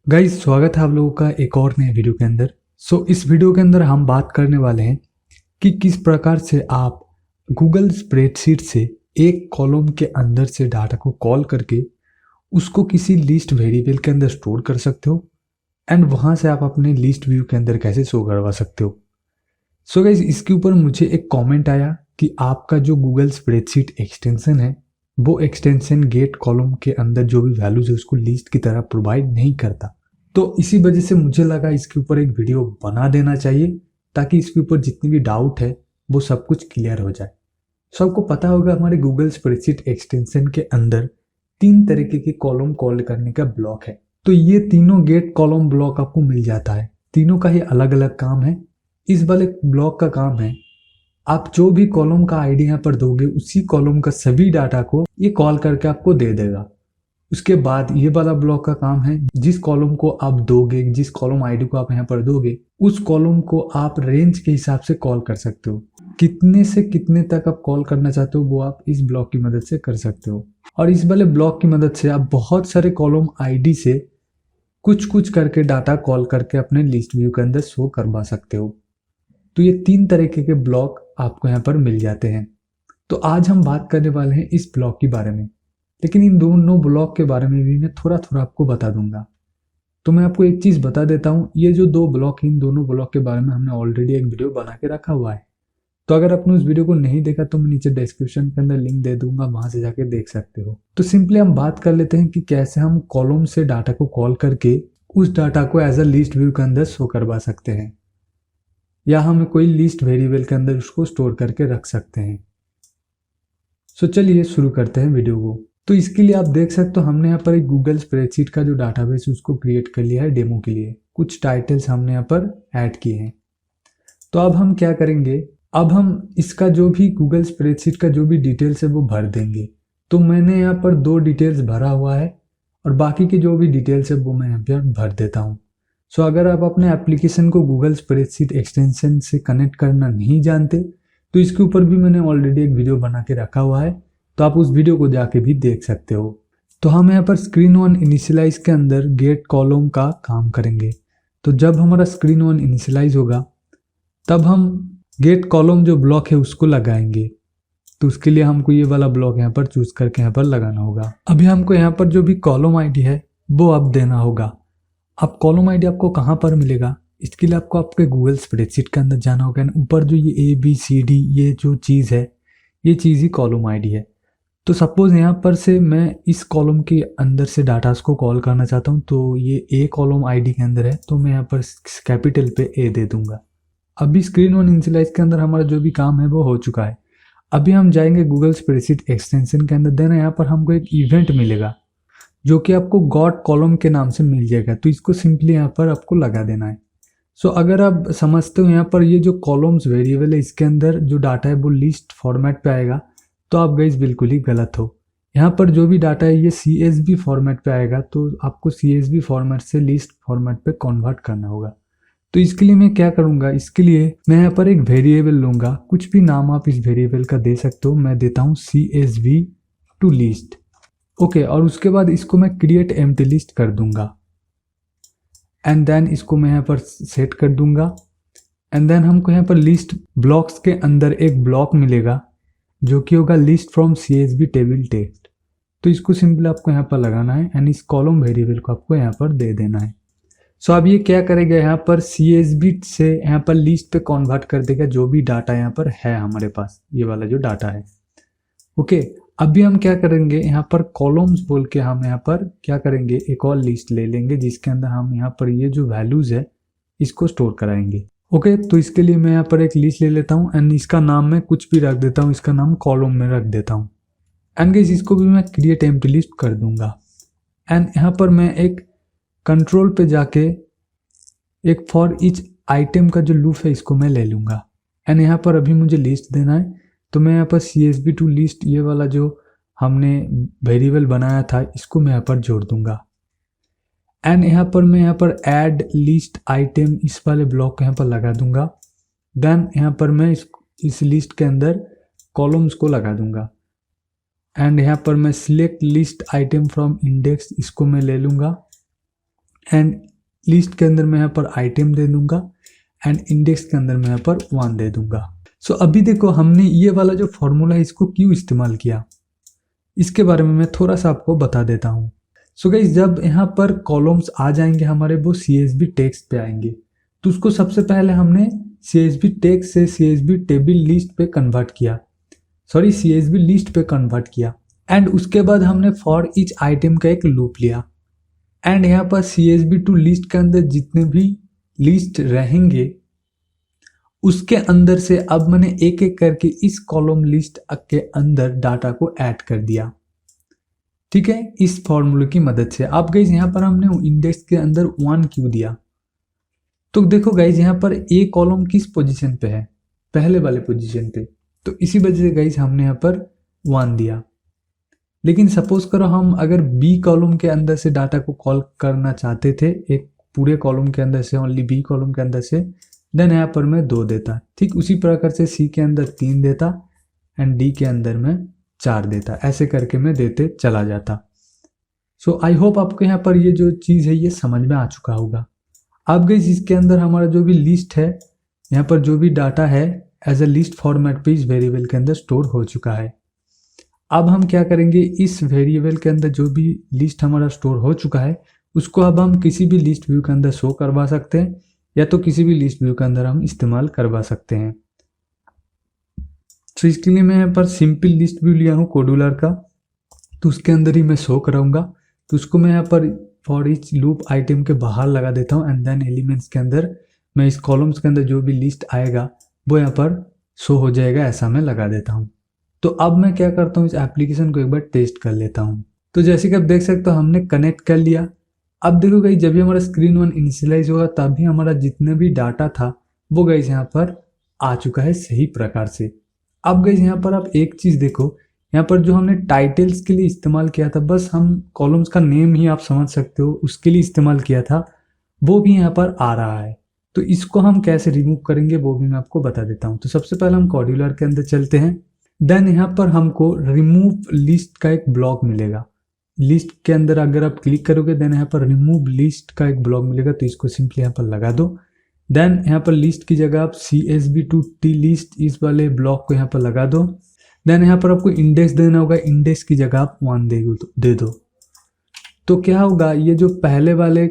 Guys, स्वागत है आप लोगों का एक और नए वीडियो के अंदर। इस वीडियो के अंदर हम बात करने वाले हैं कि किस प्रकार से आप गूगल स्प्रेडशीट से एक कॉलम के अंदर से डाटा को कॉल करके उसको किसी लिस्ट वेरिएबल के अंदर स्टोर कर सकते हो एंड वहां से आप अपने लिस्ट व्यू के अंदर कैसे शो करवा सकते हो। गाइस, इसके ऊपर मुझे एक कॉमेंट आया कि आपका जो गूगल स्प्रेडशीट एक्सटेंशन है वो एक्सटेंशन गेट कॉलम के अंदर जो भी वैल्यूज है उसको लिस्ट की तरह प्रोवाइड नहीं करता। तो इसी वजह से मुझे लगा इसके ऊपर एक वीडियो बना देना चाहिए ताकि इसके ऊपर जितनी भी डाउट है वो सब कुछ क्लियर हो जाए। सबको पता होगा हमारे गूगल स्प्रेडशीट एक्सटेंशन के अंदर 3 तरीके के कॉलम कॉल करने का ब्लॉक है। तो ये तीनों गेट कॉलम ब्लॉक आपको मिल जाता है। तीनों का ही अलग अलग काम है। इस वाले ब्लॉक का काम है आप जो भी कॉलम का आईडी यहाँ पर दोगे उसी कॉलम का सभी डाटा को ये कॉल करके आपको दे देगा। उसके बाद ये वाला ब्लॉक का काम है जिस कॉलम को आप दोगे, जिस कॉलम आईडी को आप यहाँ पर दोगे उस कॉलम को आप रेंज के हिसाब से कॉल कर सकते हो। कितने से कितने तक आप कॉल करना चाहते हो वो आप इस ब्लॉक की मदद से कर सकते हो। और इस वाले ब्लॉक की मदद से आप बहुत सारे कॉलम आईडी से कुछ कुछ करके डाटा कॉल करके अपने लिस्ट व्यू के अंदर शो करवा सकते हो। तो ये 3 तरीके के ब्लॉक आपको यहाँ पर मिल जाते हैं। तो आज हम बात करने वाले हैं इस ब्लॉक के बारे में, लेकिन इन दोनों ब्लॉक के बारे में भी मैं थोड़ा थोड़ा आपको बता दूंगा। तो मैं आपको एक चीज़ बता देता हूँ, ये जो 2 ब्लॉक हैं इन दोनों ब्लॉक के बारे में हमने ऑलरेडी एक वीडियो बना के रखा हुआ है। तो अगर आपने उस वीडियो को नहीं देखा तो मैं नीचे डिस्क्रिप्शन के अंदर लिंक दे दूंगा, वहां से जाके देख सकते हो। तो सिंपली हम बात कर लेते हैं कि कैसे हम कॉलम से डाटा को कॉल करके उस डाटा को एज अ लिस्ट व्यू के अंदर शो करवा सकते हैं या हम कोई लिस्ट वेरिएबल के अंदर उसको स्टोर करके रख सकते हैं। चलिए शुरू करते हैं वीडियो को। तो इसके लिए आप देख सकते हो हमने यहाँ पर एक गूगल स्प्रेडशीट का जो डाटाबेस उसको क्रिएट कर लिया है डेमो के लिए। कुछ टाइटल्स हमने यहाँ पर ऐड किए हैं। तो अब हम क्या करेंगे, अब हम इसका जो भी गूगल स्प्रेडशीट का जो भी डिटेल्स है वो भर देंगे। तो मैंने यहाँ पर 2 डिटेल्स भरा हुआ है और बाकी की जो भी डिटेल्स है वो मैं यहाँ पर भर देता हूँ। अगर आप अपने एप्लीकेशन को गूगल स्प्रेडशीट एक्सटेंशन से कनेक्ट करना नहीं जानते तो इसके ऊपर भी मैंने ऑलरेडी एक वीडियो बना के रखा हुआ है, तो आप उस वीडियो को जाके भी देख सकते हो। तो हम यहाँ पर स्क्रीन ऑन इनिशियलाइज के अंदर गेट कॉलम का काम करेंगे। तो जब हमारा स्क्रीन ऑन इनिशियलाइज होगा तब हम गेट कॉलम जो ब्लॉक है उसको लगाएंगे। तो उसके लिए हमको ये वाला ब्लॉक यहाँ पर चूज करके यहाँ पर लगाना होगा। अभी हमको यहाँ पर जो भी कॉलम आईडी है वो अब देना होगा। अब कॉलम आईडी आपको कहाँ पर मिलेगा, इसके लिए आपको आपके गूगल स्प्रेडशीट के अंदर जाना होगा। ऊपर जो ये ABCD ये जो चीज़ है ये चीज़ ही कॉलम आईडी है। तो सपोज यहाँ पर से मैं इस कॉलम के अंदर से डाटा को कॉल करना चाहता हूँ, तो ये A कॉलम आईडी के अंदर है तो मैं यहाँ पर कैपिटल पे A दे दूंगा। अभी स्क्रीन ऑन इनिशियलाइज के अंदर हमारा जो भी काम है वो हो चुका है। अभी हम जाएंगे गूगल स्प्रेडशीट एक्सटेंशन के अंदर, देना यहाँ पर हमको एक इवेंट मिलेगा जो कि आपको गॉट कॉलम के नाम से मिल जाएगा। तो इसको सिंपली यहाँ पर आपको लगा देना है। अगर आप समझते हो यहाँ पर ये जो कॉलम्स वेरिएबल है इसके अंदर जो डाटा है वो लिस्ट फॉर्मेट पे आएगा, तो आप गाइस बिल्कुल ही गलत हो। यहाँ पर जो भी डाटा है ये CSV फॉर्मेट पे आएगा, तो आपको CSV फॉर्मेट से लिस्ट फॉर्मेट पे कन्वर्ट करना होगा। तो इसके लिए मैं क्या करूँगा, इसके लिए मैं यहाँ पर एक वेरिएबल लूँगा। कुछ भी नाम आप इस वेरिएबल का दे सकते हो। मैं देता हूँ CSV टू लिस्ट। ओके, और उसके बाद इसको मैं क्रिएट एम्प्टी लिस्ट कर दूंगा एंड देन इसको मैं यहाँ पर सेट कर दूंगा। एंड देन हमको यहाँ पर लिस्ट ब्लॉक्स के अंदर एक ब्लॉक मिलेगा जो कि होगा list from CSV table text. तो इसको सिंपली आपको यहाँ पर लगाना है एंड इस कॉलम वेरिएबल को आपको यहाँ पर दे देना है। अब ये क्या करेगा, यहाँ पर CSV से यहाँ पर लिस्ट पे कन्वर्ट कर देगा जो भी डाटा यहाँ पर है हमारे पास, ये वाला जो डाटा है। ओके, अभी हम क्या करेंगे, यहाँ पर कॉलम्स बोल के हम यहाँ पर क्या करेंगे, एक और लिस्ट ले लेंगे जिसके अंदर हम यहाँ पर ये जो वैल्यूज है इसको स्टोर कराएंगे। ओके, तो इसके लिए मैं यहाँ पर एक लिस्ट ले लेता हूँ एंड इसका नाम मैं कुछ भी रख देता हूँ, इसका नाम कॉलम में रख देता हूँ। एंड गाइस इसको भी मैं क्रिएट एम्प्टी लिस्ट कर दूंगा। एंड यहाँ पर मैं एक कंट्रोल पे जाके एक फॉर ईच आइटम का जो लूप है इसको मैं ले लूंगा। एंड यहाँ पर अभी मुझे लिस्ट देना है, तो मैं यहाँ पर CSV टू लिस्ट ये वाला जो हमने वेरिएबल बनाया था इसको मैं यहाँ पर जोड़ दूंगा। एंड यहाँ पर मैं यहाँ पर ऐड लिस्ट आइटम इस वाले ब्लॉक को यहाँ पर लगा दूंगा। देन यहाँ पर मैं इस लिस्ट के अंदर कॉलम्स को लगा दूंगा। एंड यहाँ पर मैं select list item from index इसको मैं ले लूँगा। एंड लिस्ट के अंदर मैं यहाँ पर आइटम दे दूंगा एंड इंडेक्स के अंदर मैं यहाँ पर 1 दे दूंगा। सो अभी देखो हमने ये वाला जो फॉर्मूला है इसको क्यों इस्तेमाल किया, इसके बारे में मैं थोड़ा सा आपको बता देता हूँ। सो गाइस जब यहाँ पर कॉलम्स आ जाएंगे हमारे, वो CSV टेक्स्ट पे आएंगे, तो उसको सबसे पहले हमने CSV टेक्स्ट से CSV टेबल लिस्ट पे कन्वर्ट किया, सॉरी CSV लिस्ट पे कन्वर्ट किया। एंड उसके बाद हमने फॉर ईच आइटम का एक लूप लिया एंड यहाँ पर CSV टू लिस्ट के अंदर जितने भी लिस्ट रहेंगे उसके अंदर से अब मैंने एक एक करके इस कॉलम लिस्ट के अंदर डाटा को ऐड कर दिया। ठीक है, इस फॉर्मूले की मदद से। अब गाइज यहाँ पर हमने इंडेक्स के अंदर 1 क्यों दिया, तो देखो गाइज यहाँ पर ए कॉलम किस पोजीशन पे है, पहले वाले पोजीशन पे, तो इसी वजह से गाइज हमने यहाँ पर 1 दिया। लेकिन सपोज करो हम अगर बी कॉलम के अंदर से डाटा को कॉल करना चाहते थे, एक पूरे कॉलम के अंदर से, ओनली बी कॉलम के अंदर से, देन यहाँ पर मैं 2 देता। ठीक उसी प्रकार से सी के अंदर 3 देता एंड डी के अंदर मैं 4 देता, ऐसे करके मैं देते चला जाता। सो आई होप आपको यहाँ पर ये जो चीज़ है ये समझ में आ चुका होगा। अब गाइस इसके अंदर हमारा जो भी लिस्ट है, यहाँ पर जो भी डाटा है एज अ लिस्ट फॉर्मेट पे इस वेरिएबल के अंदर स्टोर हो चुका है। अब हम क्या करेंगे, इस वेरिएबल के अंदर जो भी लिस्ट हमारा स्टोर हो चुका है उसको अब हम किसी भी लिस्ट व्यू के अंदर शो करवा सकते हैं या तो किसी भी लिस्ट व्यू के अंदर हम इस्तेमाल करवा सकते हैं। तो इसके लिए मैं यहाँ पर सिंपल लिस्ट व्यू लिया हूँ कोडुलर का, तो उसके अंदर ही मैं शो कराऊंगा। तो उसको मैं यहाँ पर फॉर ईच लूप आइटम के बाहर लगा देता हूँ एंड देन एलिमेंट्स के अंदर मैं इस कॉलम्स के अंदर जो भी लिस्ट आएगा वो यहाँ पर शो हो जाएगा, ऐसा मैं लगा देता हूँ। तो अब मैं क्या करता हूँ, इस एप्लीकेशन को एक बार टेस्ट कर लेता हूँ। तो जैसे कि आप देख सकते हो हमने कनेक्ट कर लिया। अब देखो गाइस जब भी हमारा स्क्रीन 1 इनिशियलाइज होगा तभी हमारा जितने भी डाटा था वो गाइस यहाँ पर आ चुका है सही प्रकार से। अब गाइस यहाँ पर आप एक चीज़ देखो, यहाँ पर जो हमने टाइटल्स के लिए इस्तेमाल किया था, बस हम कॉलम्स का नेम ही आप समझ सकते हो उसके लिए इस्तेमाल किया था, वो भी यहाँ पर आ रहा है। तो इसको हम कैसे रिमूव करेंगे वो भी मैं आपको बता देता हूँ। तो सबसे पहले हम कोडुलर के अंदर चलते हैं। देन यहाँ पर हमको रिमूव लिस्ट का एक ब्लॉक मिलेगा। लिस्ट के अंदर अगर आप क्लिक करोगे देन यहाँ पर रिमूव लिस्ट का एक ब्लॉक मिलेगा, तो इसको सिंपली यहाँ पर लगा दो। देन यहाँ पर लिस्ट की जगह आप CSV टू टी लिस्ट इस वाले ब्लॉक को यहाँ पर लगा दो। देन यहाँ पर आपको इंडेक्स देना होगा, इंडेक्स की जगह आप 1 दे दो। तो क्या होगा, ये जो पहले वाले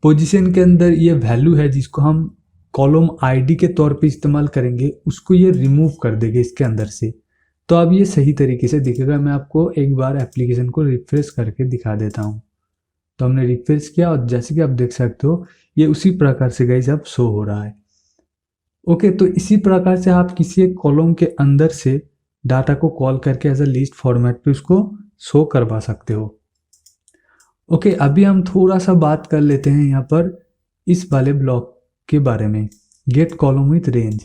पोजीशन के अंदर ये वैल्यू है जिसको हम कॉलम ID के तौर पे इस्तेमाल करेंगे, उसको ये रिमूव कर देंगे इसके अंदर से। तो अब ये सही तरीके से दिखेगा। मैं आपको एक बार एप्लीकेशन को रिफ्रेश करके दिखा देता हूँ। तो हमने रिफ्रेश किया और जैसे कि आप देख सकते हो ये उसी प्रकार से गाइस अब शो हो रहा है। ओके, तो इसी प्रकार से आप किसी एक कॉलम के अंदर से डाटा को कॉल करके एज अ लिस्ट फॉर्मेट पे उसको शो करवा सकते हो। ओके, अभी हम थोड़ा सा बात कर लेते हैं यहाँ पर इस वाले ब्लॉक के बारे में, गेट कॉलम विथ रेंज।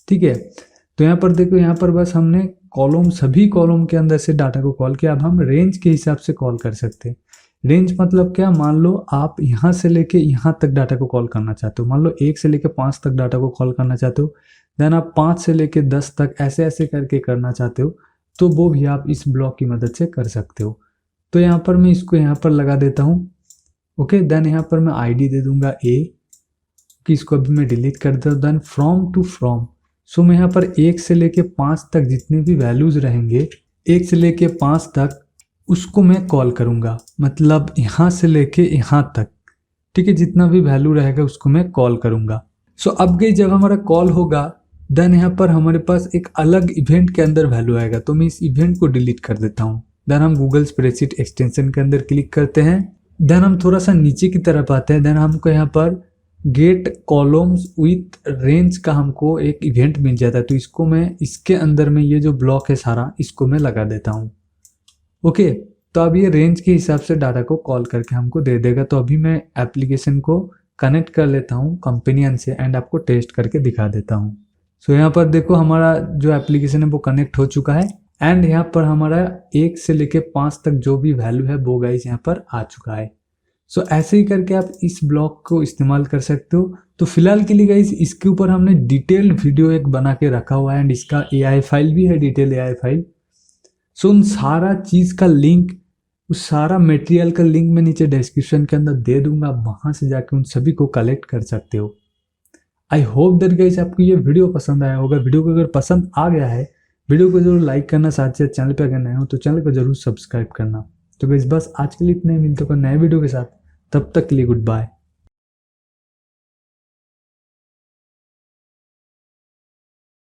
ठीक है, तो यहाँ पर देखो, यहाँ पर बस हमने कॉलम, सभी कॉलम के अंदर से डाटा को कॉल किया। अब हम रेंज के हिसाब से कॉल कर सकते हैं। रेंज मतलब क्या, मान लो आप यहाँ से लेके यहाँ तक डाटा को कॉल करना चाहते हो, मान लो 1 से लेके 5 तक डाटा को कॉल करना चाहते हो, देन आप 5 से लेके 10 तक ऐसे ऐसे करके करना चाहते हो, तो वो भी आप इस ब्लॉक की मदद से कर सकते हो। तो यहाँ पर मैं इसको यहाँ पर लगा देता हूँ। ओके, देन यहाँ पर मैं ID दे दूंगा A, कि इसको अभी मैं डिलीट कर देता हूँ। देन फ्रॉम टू फ्रॉम, सो मैं यहाँ पर 1 से लेके 5 तक जितने भी वैल्यूज रहेंगे, 1 से लेके 5 तक उसको मैं कॉल करूँगा, मतलब यहाँ से लेके यहाँ तक। ठीक है, जितना भी वैल्यू रहेगा उसको मैं कॉल करूँगा। सो अब गई जब हमारा कॉल होगा देन यहाँ पर हमारे पास एक अलग इवेंट के अंदर वैल्यू आएगा, तो मैं इस इवेंट को डिलीट कर देता हूँ। देन हम गूगल स्प्रेडशीट एक्सटेंशन के अंदर क्लिक करते हैं। देन हम थोड़ा सा नीचे की तरफ आते हैं। देन हमको यहाँ पर गेट कॉलम्स विथ रेंज का हमको एक इवेंट मिल जाता है, तो इसको मैं इसके अंदर में ये जो ब्लॉक है सारा इसको मैं लगा देता हूँ। ओके, तो अब ये रेंज के हिसाब से डाटा को कॉल करके हमको दे देगा। तो अभी मैं एप्लीकेशन को कनेक्ट कर लेता हूँ कंपेनियन से एंड आपको टेस्ट करके दिखा देता हूँ। सो यहाँ पर देखो हमारा जो एप्लीकेशन है वो कनेक्ट हो चुका है एंड यहाँ पर हमारा 1 से लेके 5 तक जो भी वैल्यू है वो गाइस यहाँ पर आ चुका है। सो ऐसे ही करके आप इस ब्लॉक को इस्तेमाल कर सकते हो। तो फिलहाल के लिए गाइस इसके ऊपर हमने डिटेल्ड वीडियो एक बना के रखा हुआ है एंड इसका AI फाइल भी है, डिटेल AI फाइल। सो उन सारा चीज़ का लिंक उस सारा मटेरियल का लिंक मैं नीचे डिस्क्रिप्शन के अंदर दे दूंगा, वहां से जाके उन सभी को कलेक्ट कर सकते हो। आई होप दैट गाइस आपको ये वीडियो पसंद आया होगा। वीडियो को अगर पसंद आ गया है, वीडियो को जरूर लाइक करना, साथ ही चैनल पे अगर नए हो तो चैनल को जरूर सब्सक्राइब करना। तो गाइस बस आज के लिए इतने ही, मिलते हैं नए वीडियो के साथ, तब तक के लिए गुड बाय।